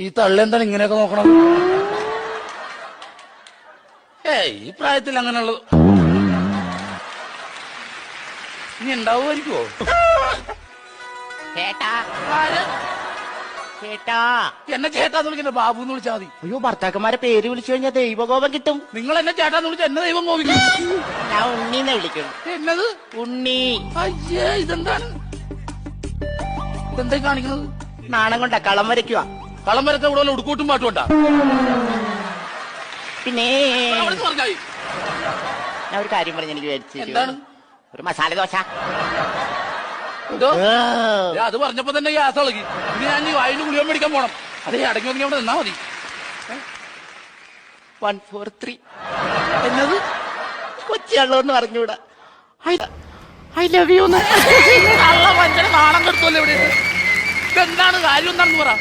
ഈ തള്ളെന്താണ് ഇങ്ങനെയൊക്കെ നോക്കണം? ഈ പ്രായത്തിൽ അങ്ങനെയുള്ളത് ഇനി ഉണ്ടാവുമായിരിക്കുമോ? ചേട്ടാ ചേട്ടാ എന്നെ ചേട്ടാന്ന് വിളിക്കണ്ട, ബാബു എന്ന് വിളിച്ചാൽ മതി. അയ്യോ, ഭർത്താക്കന്മാരെ പേര് വിളിച്ചു കഴിഞ്ഞാൽ ദൈവകോപം കിട്ടും. നിങ്ങൾ എന്നെ ചേട്ടാന്ന് വിളിച്ചാൽ എന്നെ ദൈവം കോപിക്കും. ഞാൻ ഉണ്ണീന്ന് വിളിക്കും. എന്നത്? ഉണ്ണി. അയ്യേ, ഇതെന്താണ്? ഇതെന്താ കാണിക്കുന്നത്? നാണം കൊണ്ടാ കളം വരയ്ക്കുക. കളം വരത്തെ ഇവിടെ ഉടുക്കൂട്ടും പാട്ടും ഉണ്ടാ. പിന്നെ പറഞ്ഞായി ഞാൻ ഒരു കാര്യം പറഞ്ഞ് എനിക്ക് മേടിച്ചു. എന്താണ്? ഒരു മസാല ദോശ. എന്തോ? അത് പറഞ്ഞപ്പോ തന്നെ ഗ്യാസ് ഇളകി. ഇനി ഞാൻ വായിന് ഗുളിക മേടിക്കാൻ പോണം. അതേ അടങ്ങി വന്നെങ്കിൽ അവിടെ നിന്നാ മതി. 143 എന്നത്? കൊച്ചിയുള്ളൂന്ന് പറഞ്ഞൂടാ. I love you. കള്ള മനുഷ്യനെ നാണം കെടുത്തല്ലോ ഇവിടെ. ഇതെന്താണ് കാര്യം? എന്താണെന്ന് പറ.